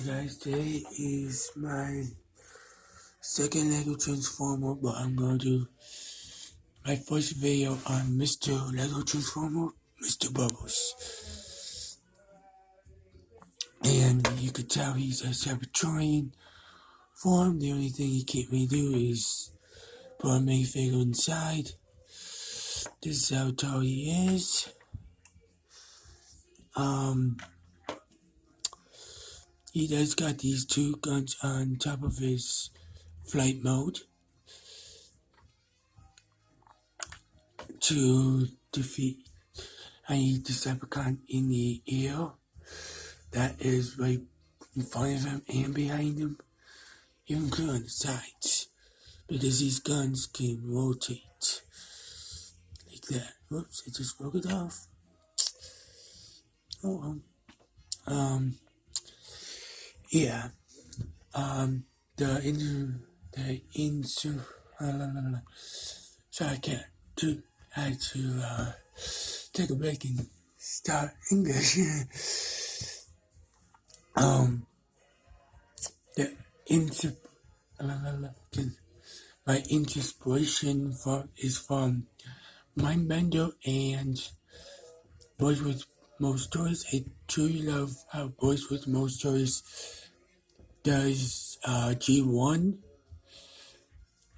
guys, today is my second Lego Transformer, but I'm going to do my first video on Mr. Lego Transformer, Mr. Bubbles. And you can tell he's a Cybertronian form. The only thing he can't really do is put a minifigure inside. This is how tall he is. He does got these two guns on top of his flight mode to defeat any Decepticon in the air that is right in front of him and behind him, including on the sides, because these guns can rotate like that. Whoops, I just broke it off. Oh well. Yeah. Sorry, I can't do. I had to take a break and start English. The my inspiration is from Mindbender and Boys with Most Stories. I truly love how Boys with Most Stories does G1,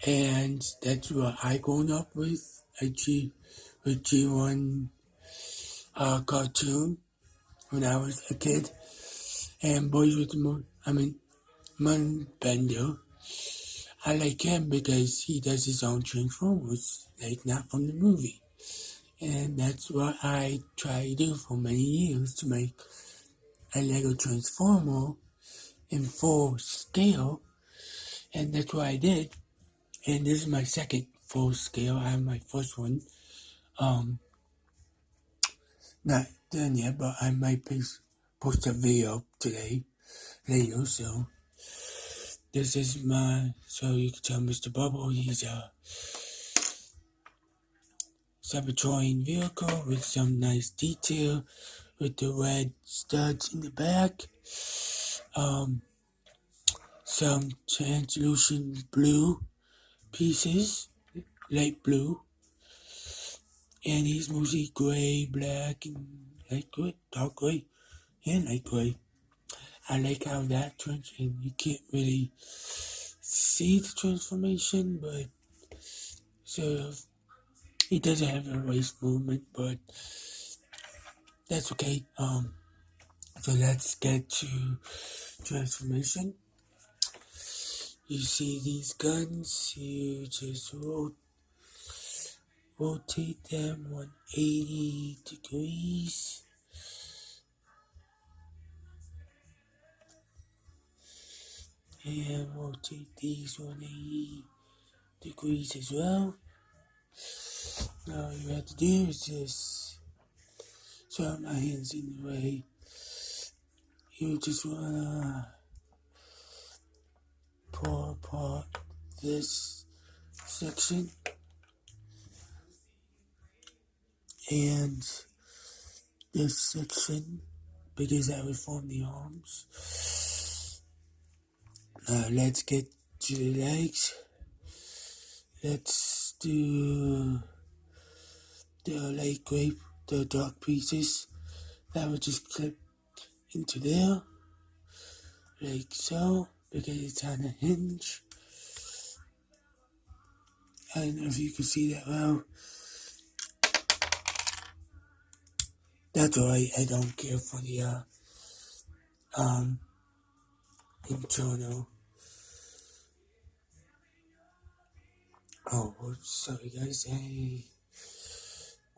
and that's what I grown up with. With G1 cartoon when I was a kid, and Boys with Mindbender. I like him because he does his own Transformers, like not from the movie. And that's what I try to do for many years, to make a Lego Transformer in full scale. And that's what I did. And this is my second full scale. I have my first one not done yet, but I might post a video today, later, so this is so you can tell Mr. Bubble he's a Cybertronian vehicle with some nice detail, with the red studs in the back, some translucent blue pieces, light blue, and he's mostly gray, black, and light gray, dark gray, and light gray. I like how that turns, and you can't really see the transformation, but sort of. He doesn't have a waist movement, but that's okay. So let's get to transformation. You see these guns, you just rotate them 180 degrees. And rotate these 180 degrees as well. Now all you have to do is just, so my hands in the way. You just wanna pull apart this section and this section, because I will form the arms. Let's get to the legs. Let's do the light gray, the dark pieces. That will just clip into there, like so, because it's on a hinge. I don't know if you can see that well. That's alright, I don't care for the internal. Oh, sorry guys,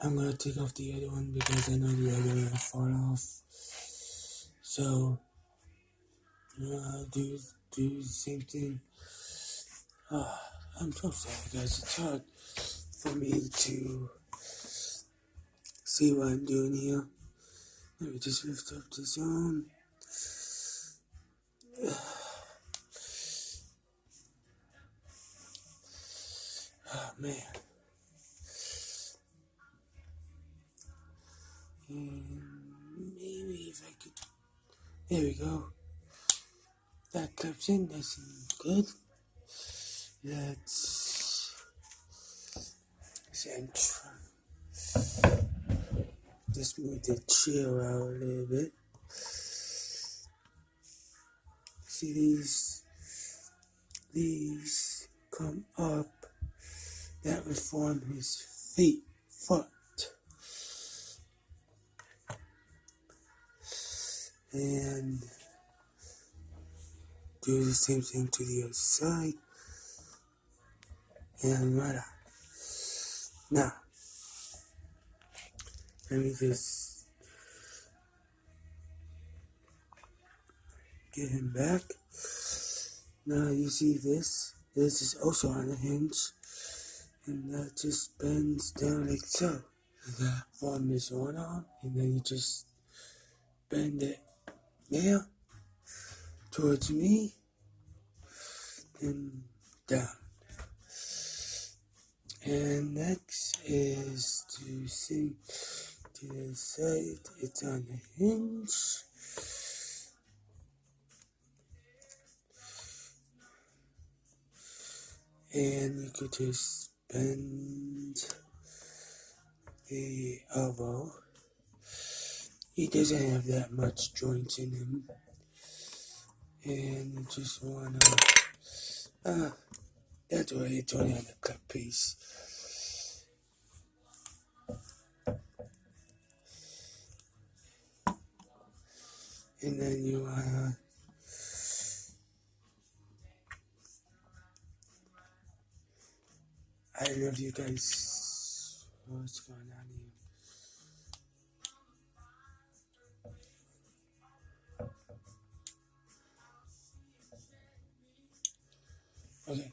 I'm gonna take off the other one because I know the other one will fall off. So, do the same thing. I'm so sorry guys, it's hard for me to see what I'm doing here. Let me just lift up this arm. Oh man. And maybe if I could, there we go. That clips in nice and good. Let's just move the chair out a little bit. See these come up. That would form his foot. And do the same thing to the other side. And voila. Now, let me just get him back. Now you see this. This is also on a hinge. And that just bends down like so. That form this one on. And then you just bend it now towards me. And down. And next is to sink to the side. It's on the hinge. And you could just bend the elbow. He doesn't have that much joints in him. And you just wanna, that's why it's only on the cut piece. And then you wanna, I don't know if you guys, what's going on here? Okay.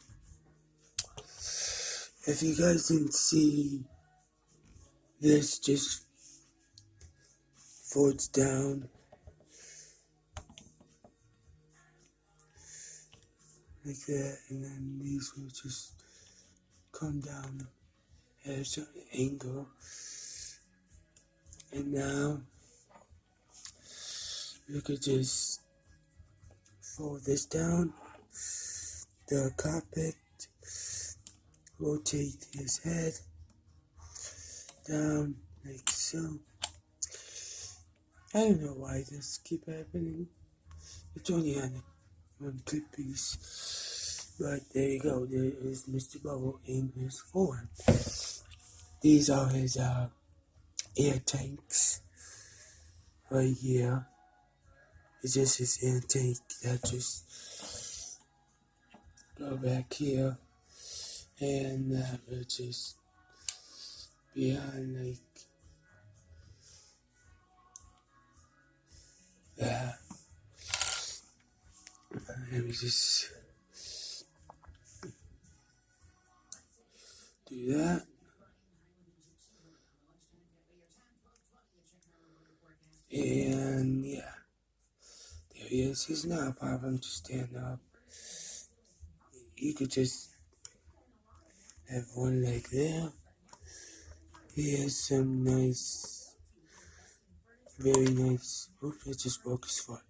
If you guys didn't see this, just folds down like that, and then these will just come down at a certain angle. And now you could just fold this down, the cockpit, rotate his head down like so. I don't know why this keeps happening. It's only on one clip piece. But there you go, there is Mr. Bubble in his form. These are his air tanks right here. It's just his air tank that just go back here, and that will just be on like that. Let me just do that. And yeah, there he is. He's not a problem to stand up. You could just have one leg there. He has some nice, very nice. Oops, I just broke his foot.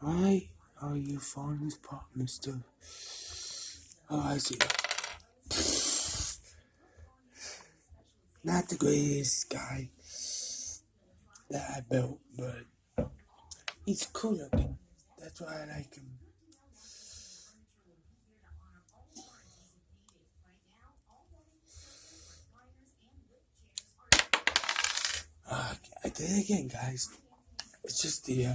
Why are you falling apart, mister? Oh, I see. Not the greatest guy that I built, but he's cool looking. That's why I like him. I did it again, guys. It's just the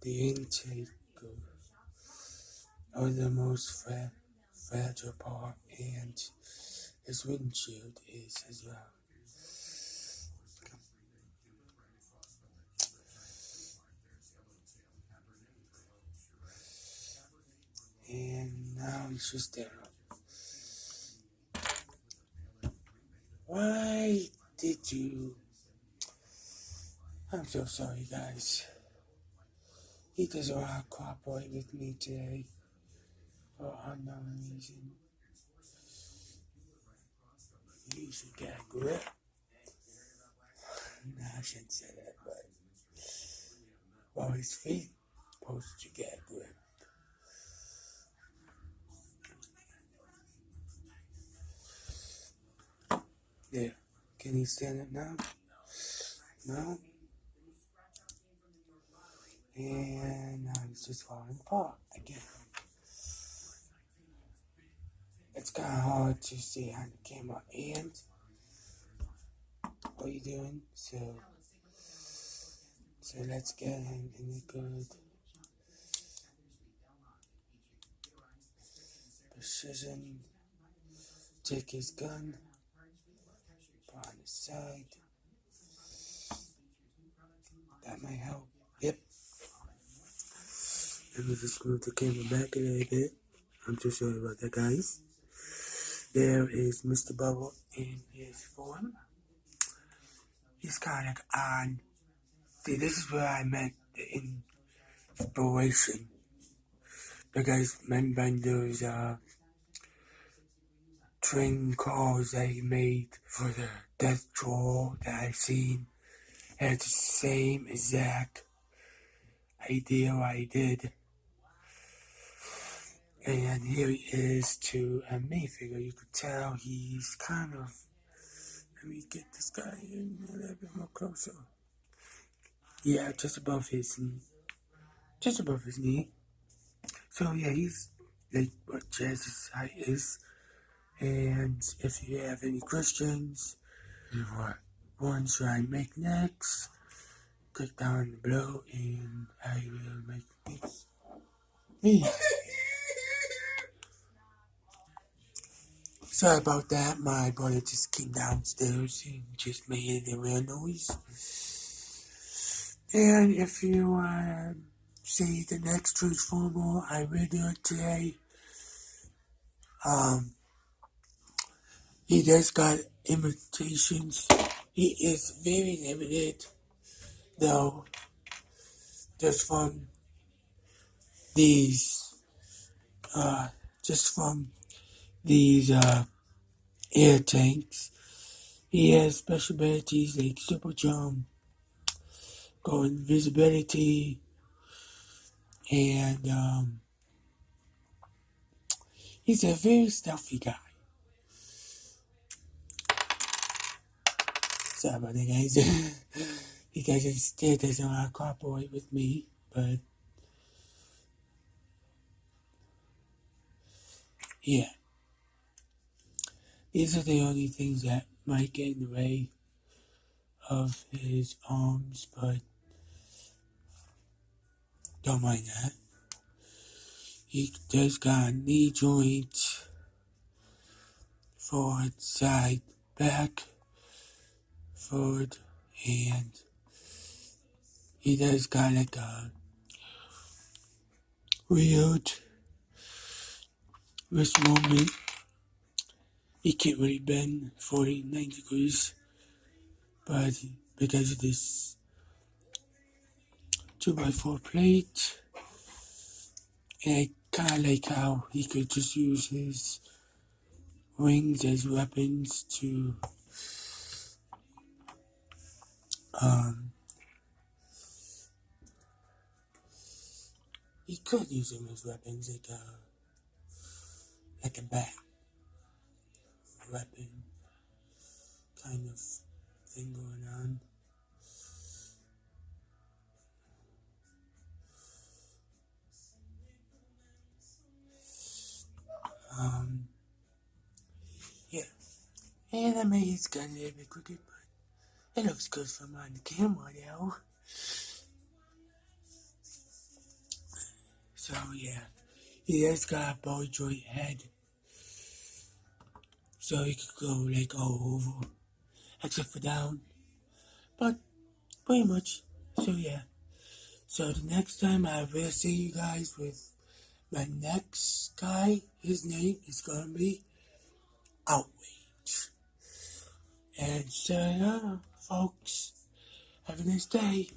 intake of the most fragile part, and his windshield is as well. And now he's just there. Why did you? I'm so sorry, guys. He doesn't want to cooperate with me today for unknown reason. You should get a grip. shouldn't say that, but while his feet supposed to get grip. There. Can he stand up now? No. And now he's just falling apart again. It's kind of hard to see on the camera. And what are you doing? So let's get him in a good position. Take his gun, put on his side. That might help. Yep. Let me just move the camera back a little bit. I'm so sorry about that, guys. There is Mr. Bubble in his form. He's kind of like on. See, this is where I meant the inspiration. Because remember those train calls that he made for the death troll that I've seen had the same exact idea I did. And here he is to a Mayfigure. You could tell he's kind of. Let me get this guy in a little bit more closer. Yeah, just above his knee. So yeah, he's like what Jazz's height is. And if you have any questions, what one should I make next? Click down below and I will make this. Me. Sorry about that, my brother just came downstairs and just made a real noise. And if you want to see the next Transformer, I will do it today. He does got imitations. He is very limited, though, just from these air tanks. He has special abilities like super jump, go invisibility, and he's a very stealthy guy. Sorry about that, guys. He still doesn't want to cooperate with me, but yeah. These are the only things that might get in the way of his arms, but don't mind that. He does got a knee joint, forward, side, back, forward, and he does got like a weird wrist movement. He can't really bend 49 degrees, but because of this 2x4 plate, and I kinda like how he could just use his wings as weapons to he could use them as weapons like a bat weapon kind of thing going on. Yeah. And I made his gun a little bit crooked, but it looks good from on the camera now. So yeah, he has got a ball joint head, so he could go like all over, except for down, but pretty much. So yeah, so the next time I will see you guys with my next guy, his name is gonna be Outrage. And so yeah, folks, have a nice day.